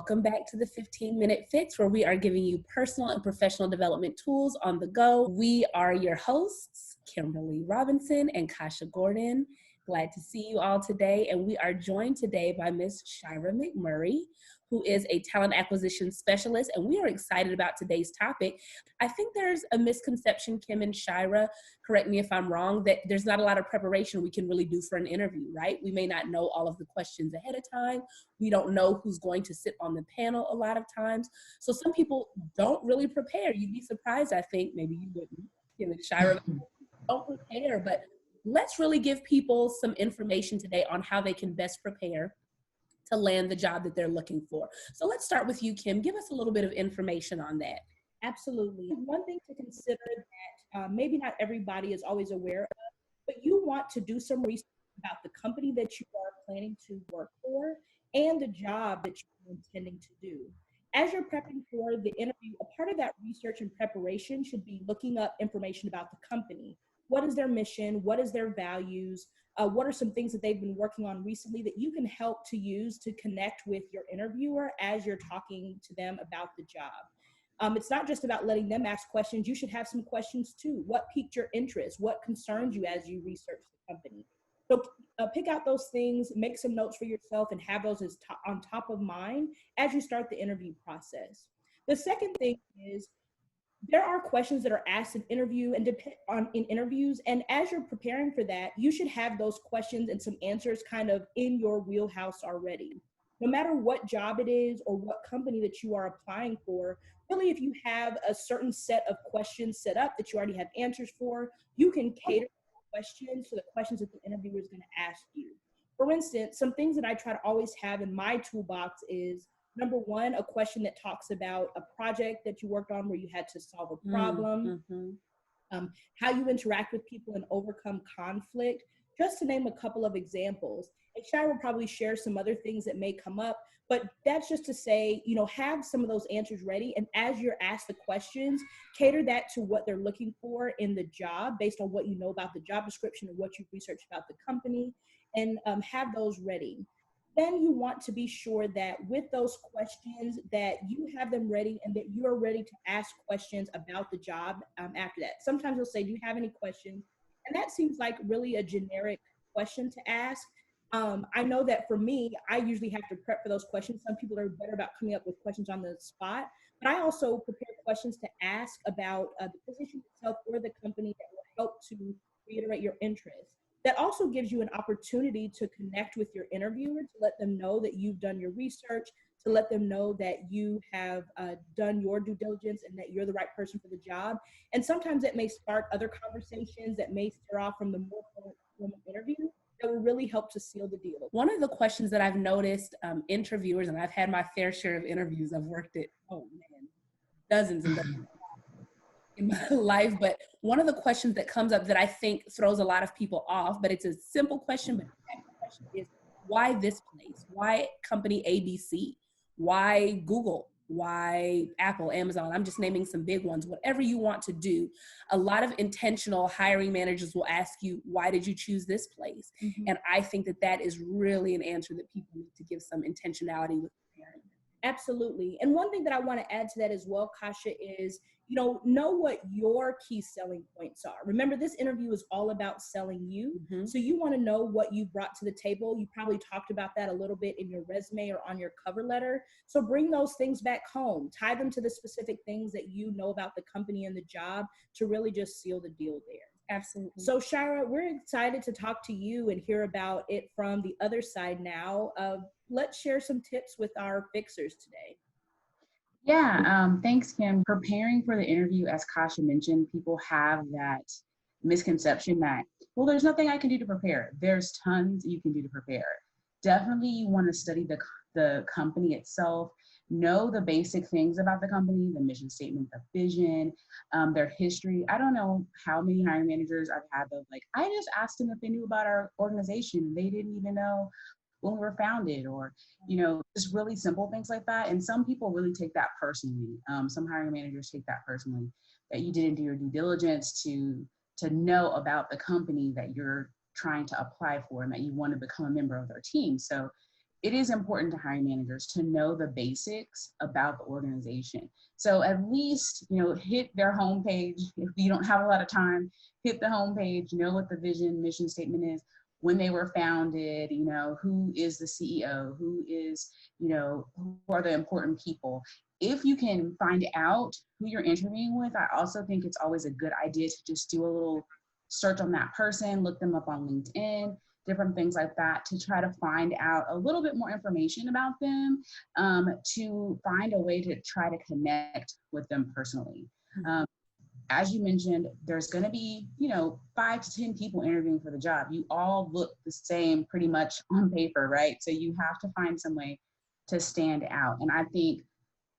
Welcome back to the 15-Minute Fix, where we are giving you personal and professional development tools on the go. We are your hosts, Kimberly Robinson and Kasha Gordon. Glad to see you all today. And we are joined today by Miss Shyra McMurray, who is a talent acquisition specialist. And we are excited about today's topic. I think there's a misconception, Kim and Shyra, correct me if I'm wrong, that there's not a lot of preparation we can really do for an interview, right? We may not know all of the questions ahead of time. We don't know who's going to sit on the panel a lot of times. So some people don't really prepare. You'd be surprised, I think, maybe you wouldn't, Kim and Shyra, don't prepare, but let's really give people some information today on how they can best prepare to land the job that they're looking for. So let's start with you, Kim. Give us a little bit of information on that. Absolutely. One thing to consider that maybe not everybody is always aware of, but you want to do some research about the company that you are planning to work for and the job that you're intending to do. As you're prepping for the interview, a part of that research and preparation should be looking up information about the company. What is their mission? What is their values? What are some things that they've been working on recently that you can help to use to connect with your interviewer as you're talking to them about the job? It's not just about letting them ask questions. You should have some questions too. What piqued your interest? What concerns you as you research the company? So pick out those things, make some notes for yourself, and have those as on top of mind as you start the interview process. The second thing is there are questions that are asked in interviews, and as you're preparing for that, you should have those questions and some answers kind of in your wheelhouse already. No matter what job it is or what company that you are applying for, really if you have a certain set of questions set up that you already have answers for, you can cater questions to the questions that the interviewer is going to ask you. For instance, some things that I try to always have in my toolbox is, number one, a question that talks about a project that you worked on where you had to solve a problem, how you interact with people and overcome conflict, just to name a couple of examples. And Shyra will probably share some other things that may come up, but that's just to say, have some of those answers ready. And as you're asked the questions, cater that to what they're looking for in the job based on what you know about the job description and what you've researched about the company, and have those ready. Then you want to be sure that with those questions that you have them ready and that you are ready to ask questions about the job after that. Sometimes you'll say, do you have any questions? And that seems like really a generic question to ask. I know that for me, I usually have to prep for those questions. Some people are better about coming up with questions on the spot, but I also prepare questions to ask about the position itself or the company that will help to reiterate your interest. That also gives you an opportunity to connect with your interviewer, to let them know that you've done your research, to let them know that you have done your due diligence and that you're the right person for the job. And sometimes it may spark other conversations that may stir off from the more formal interview that will really help to seal the deal. One of the questions that I've noticed interviewers, and I've had my fair share of interviews, I've worked at, dozens and dozens in my life, but one of the questions that comes up that I think throws a lot of people off, but it's a simple question, but that question is, why this place? Why company ABC? Why Google? Why Apple, Amazon? I'm just naming some big ones. Whatever you want to do, a lot of intentional hiring managers will ask you, why did you choose this place? And I think that that is really an answer that people need to give some intentionality with preparing. Absolutely. And one thing that I want to add to that as well, Kasha, is, know what your key selling points are. Remember, this interview is all about selling you. So you want to know what you brought to the table. You probably talked about that a little bit in your resume or on your cover letter. So bring those things back home. Tie them to the specific things that you know about the company and the job to really just seal the deal there. Absolutely. So Shyra, we're excited to talk to you and hear about it from the other side now. Let's share some tips with our fixers today. Yeah, thanks, Kim. Preparing for the interview, as Kasha mentioned, people have that misconception that, well, there's nothing I can do to prepare. There's tons you can do to prepare. Definitely you want to study the company itself, know the basic things about the company, the mission statement, the vision, their history. I don't know how many hiring managers I've had of I just asked them if they knew about our organization. They didn't even know when we were founded, or, just really simple things like that. And some people really take that personally. Some hiring managers take that personally, that you didn't do your due diligence to know about the company that you're trying to apply for and that you want to become a member of their team. So it is important to hiring managers to know the basics about the organization. So at least, hit their homepage. If you don't have a lot of time, hit the homepage, know what the vision, mission statement is, when they were founded, who is the CEO, who are the important people. If you can find out who you're interviewing with, I also think it's always a good idea to just do a little search on that person, look them up on LinkedIn, different things like that, to try to find out a little bit more information about them, to find a way to try to connect with them personally. As you mentioned, there's going to be, 5 to 10 people interviewing for the job. You all look the same pretty much on paper, right? So you have to find some way to stand out. And I think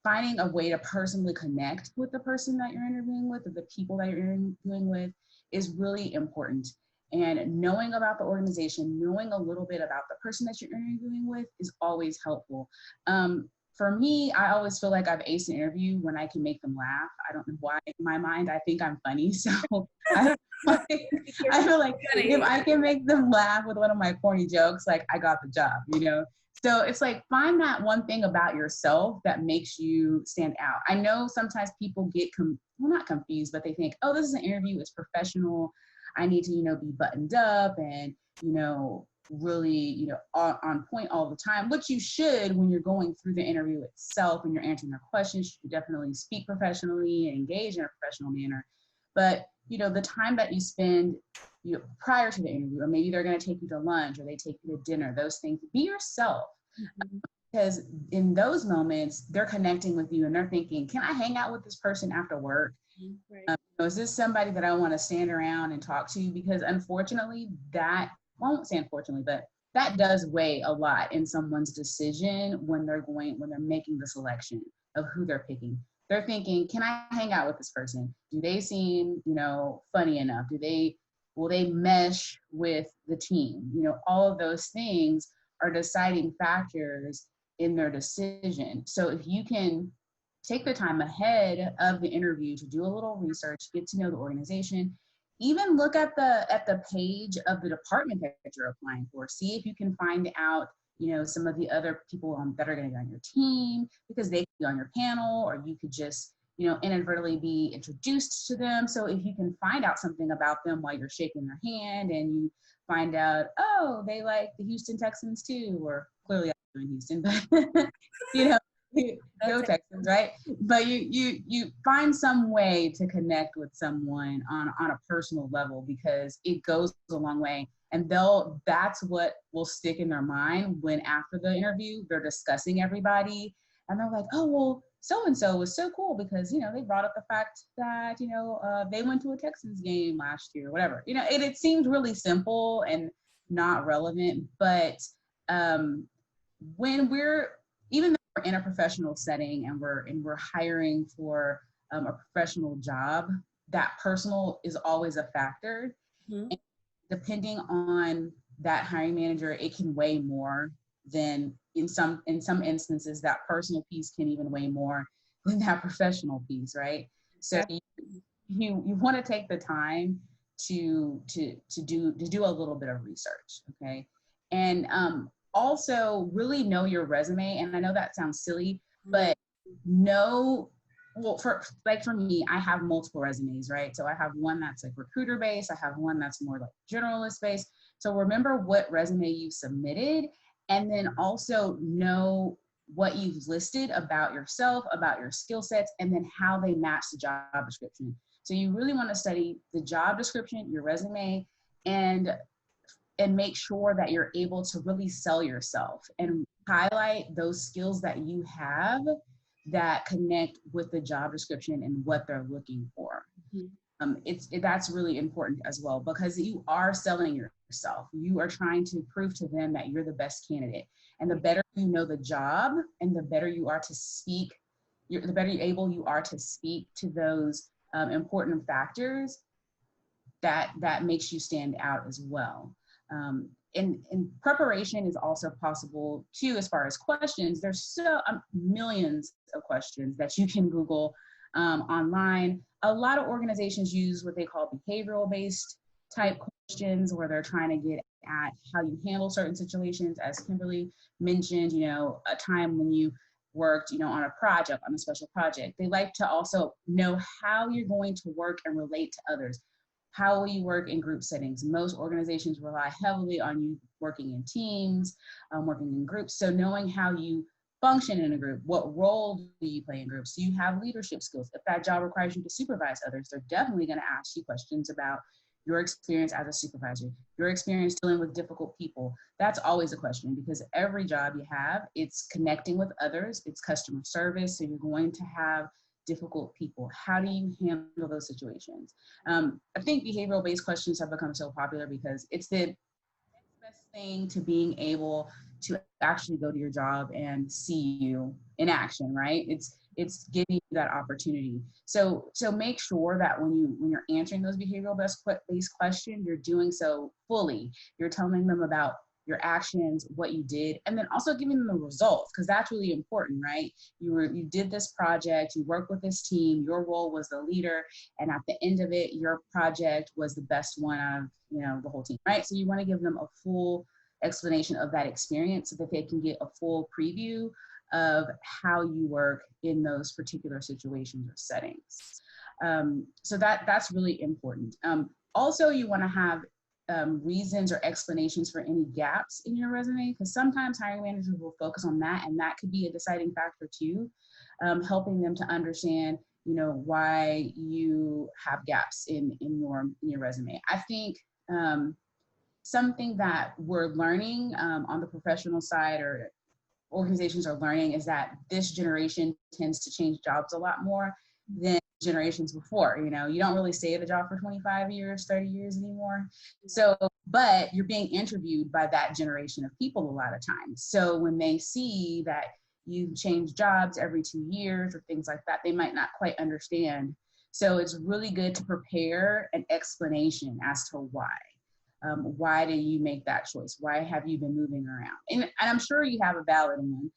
finding a way to personally connect with the person that you're interviewing with, or the people that you're interviewing with, is really important. And knowing about the organization, knowing a little bit about the person that you're interviewing with is always helpful. For me, I always feel like I've aced an interview when I can make them laugh. I don't know why. In my mind, I think I'm funny. So I feel like if I can make them laugh with one of my corny jokes, like, I got the job, So it's like, find that one thing about yourself that makes you stand out. I know sometimes people get, not confused, but they think, oh, this is an interview, it's professional. I need to, be buttoned up and, really, on point all the time, which you should when you're going through the interview itself and you're answering their questions. You definitely speak professionally and engage in a professional manner. But, the time that you spend prior to the interview, or maybe they're going to take you to lunch or they take you to dinner, those things, be yourself. Because in those moments, they're connecting with you and they're thinking, can I hang out with this person after work? Right. Is this somebody that I want to stand around and talk to? Because unfortunately, I won't say unfortunately, but that does weigh a lot in someone's decision when they're making the selection of who they're picking. They're thinking, can I hang out with this person? Do they seem, funny enough? Will they mesh with the team? All of those things are deciding factors in their decision. So if you can take the time ahead of the interview to do a little research, get to know the organization, even look at the page of the department that you're applying for. See if you can find out, some of the other people that are going to be on your team, because they could be on your panel, or you could just, inadvertently be introduced to them. So if you can find out something about them while you're shaking their hand, and you find out, oh, they like the Houston Texans too, or clearly I'm in Houston, but go Texans, right? But you find some way to connect with someone on a personal level, because it goes a long way, and that's what will stick in their mind when after the interview they're discussing everybody, and they're like, oh, well, so and so was so cool because they brought up the fact that they went to a Texans game last year, whatever. It seems really simple and not relevant, but when we're in a professional setting and we're hiring for a professional job, that personal is always a factor. Mm-hmm. And depending on that hiring manager, it can weigh more than in some instances. That personal piece can even weigh more than that professional piece, right? So you want to take the time to do a little bit of research, okay? And also really know your resume. And I know that sounds silly, but for me, I have multiple resumes, right? So I have one that's like recruiter based. I have one that's more like generalist based. So remember what resume you submitted, and then also know what you've listed about yourself, about your skill sets, and then how they match the job description. So you really want to study the job description, your resume, and make sure that you're able to really sell yourself and highlight those skills that you have that connect with the job description and what they're looking for. Mm-hmm. That's really important as well, because you are selling yourself. You are trying to prove to them that you're the best candidate. And the better you know the job, and the better you are to speak, the better you are to speak to those important factors, that makes you stand out as well. And preparation is also possible too, as far as questions. There's millions of questions that you can Google online. A lot of organizations use what they call behavioral based type questions, where they're trying to get at how you handle certain situations, as Kimberly mentioned, a time when you worked, on a project, on a special project. They like to also know how you're going to work and relate to others. How will you work in group settings? Most organizations rely heavily on you working in teams, working in groups. So knowing how you function in a group, what role do you play in groups? Do you have leadership skills? If that job requires you to supervise others, they're definitely going to ask you questions about your experience as a supervisor, your experience dealing with difficult people. That's always a question, because every job you have, it's connecting with others, it's customer service, so you're going to have difficult people. How do you handle those situations? I think behavioral-based questions have become so popular because it's the next best thing to being able to actually go to your job and see you in action, right? It's giving you that opportunity. So make sure that when you're answering those behavioral-based questions, you're doing so fully. You're telling them about your actions, what you did, and then also giving them the results, because that's really important, right? You did this project, you worked with this team, your role was the leader, and at the end of it, your project was the best one out of the whole team, right? So you want to give them a full explanation of that experience so that they can get a full preview of how you work in those particular situations or settings. So that's really important. Also, you want to have reasons or explanations for any gaps in your resume, because sometimes hiring managers will focus on that, and that could be a deciding factor too, helping them to understand why you have gaps in your resume. I think something that we're learning on the professional side, or organizations are learning, is that this generation tends to change jobs a lot more than generations before. You don't really stay at the job for 25 years, 30 years anymore. So, but you're being interviewed by that generation of people a lot of times. So when they see that you change jobs every 2 years or things like that, they might not quite understand. So it's really good to prepare an explanation as to why. Why did you make that choice? Why have you been moving around? And I'm sure you have a valid one,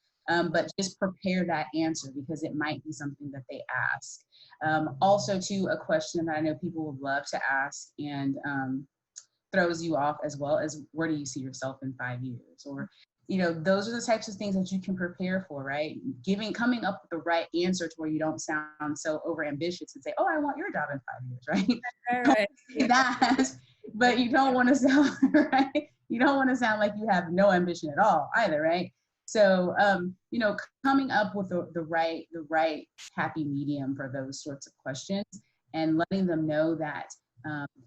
but just prepare that answer, because it might be something that they ask. Also, too, a question that I know people would love to ask and throws you off as well is, where do you see yourself in 5 years? Or, those are the types of things that you can prepare for, right? Coming up with the right answer to where you don't sound so overambitious and say, oh, I want your job in 5 years, right? Right. That, but you don't want to sound, right? You don't want to sound like you have no ambition at all either, right? So, coming up with the right happy medium for those sorts of questions, and letting them know that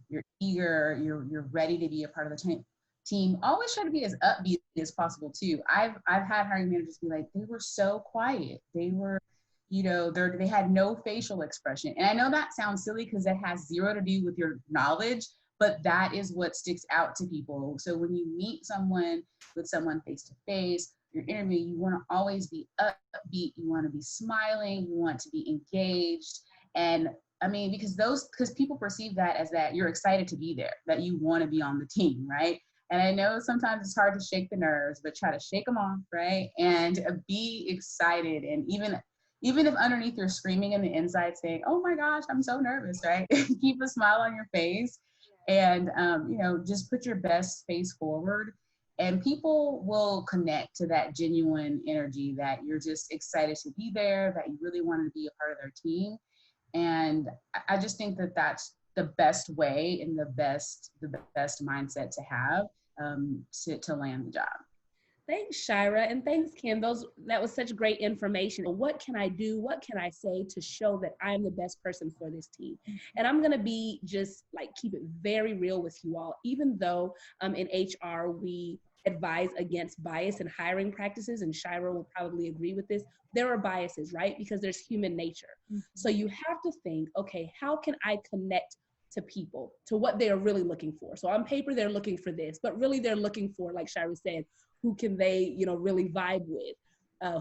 you're eager, you're ready to be a part of the team. Always try to be as upbeat as possible too. I've had hiring managers be like, they were so quiet. They were, they had no facial expression. And I know that sounds silly because it has zero to do with your knowledge, but that is what sticks out to people. So when you meet someone face to face, your interview, you want to always be upbeat. You want to be smiling. You want to be engaged. And I mean, because people perceive that as that you're excited to be there, that you want to be on the team, right? And I know sometimes it's hard to shake the nerves, but try to shake them off, right? And be excited. And even if underneath you're screaming in the inside saying, oh my gosh, I'm so nervous, right? Keep a smile on your face and, just put your best face forward. And people will connect to that genuine energy that you're just excited to be there, that you really want to be a part of their team. And I just think that that's the best way and the best mindset to have to land the job. Thanks, Shyra, and thanks, Kim. That was such great information. What can I do? What can I say to show that I'm the best person for this team? And I'm gonna be just keep it very real with you all. Even though in HR we advise against bias in hiring practices, and Shyra will probably agree with this, there are biases, right? Because there's human nature. Mm-hmm. So you have to think, okay, how can I connect to people, to what they are really looking for? So on paper, they're looking for this, but really they're looking for, like Shyra said, who can they, really vibe with?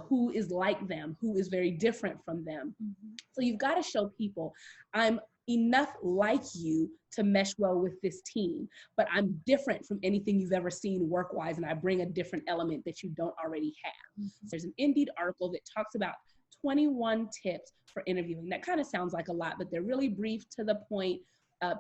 Who is like them? Who is very different from them? Mm-hmm. So you've got to show people, I'm enough like you to mesh well with this team, but I'm different from anything you've ever seen work-wise, and I bring a different element that you don't already have. Mm-hmm. There's an Indeed article that talks about 21 tips for interviewing. That kind of sounds like a lot, but they're really brief, to the point.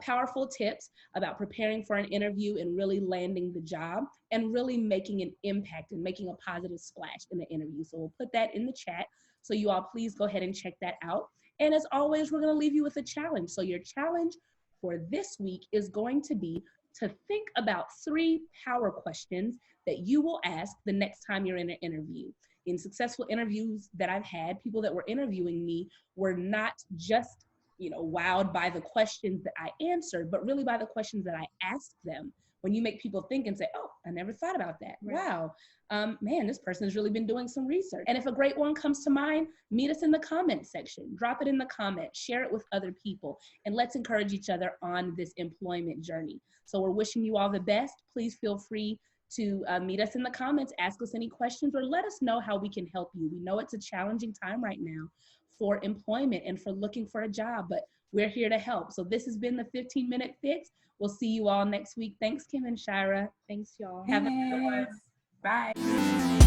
powerful tips about preparing for an interview and really landing the job and really making an impact and making a positive splash in the interview. So we'll put that in the chat. So you all please go ahead and check that out. And as always, we're going to leave you with a challenge. So your challenge for this week is going to be to think about 3 power questions that you will ask the next time you're in an interview. In successful interviews that I've had, people that were interviewing me were not just, wowed by the questions that I answered, but really by the questions that I asked them. When you make people think and say, oh, I never thought about that. Right. Wow, man, this person has really been doing some research. And if a great one comes to mind, meet us in the comment section. Drop it in the comments, share it with other people, and let's encourage each other on this employment journey. So we're wishing you all the best. Please feel free to meet us in the comments, ask us any questions, or let us know how we can help you. We know it's a challenging time right now for employment and for looking for a job, but we're here to help. So this has been the 15-Minute Fix. We'll see you all next week. Thanks, Kim and Shyra. Thanks, y'all. Have a good one. Bye.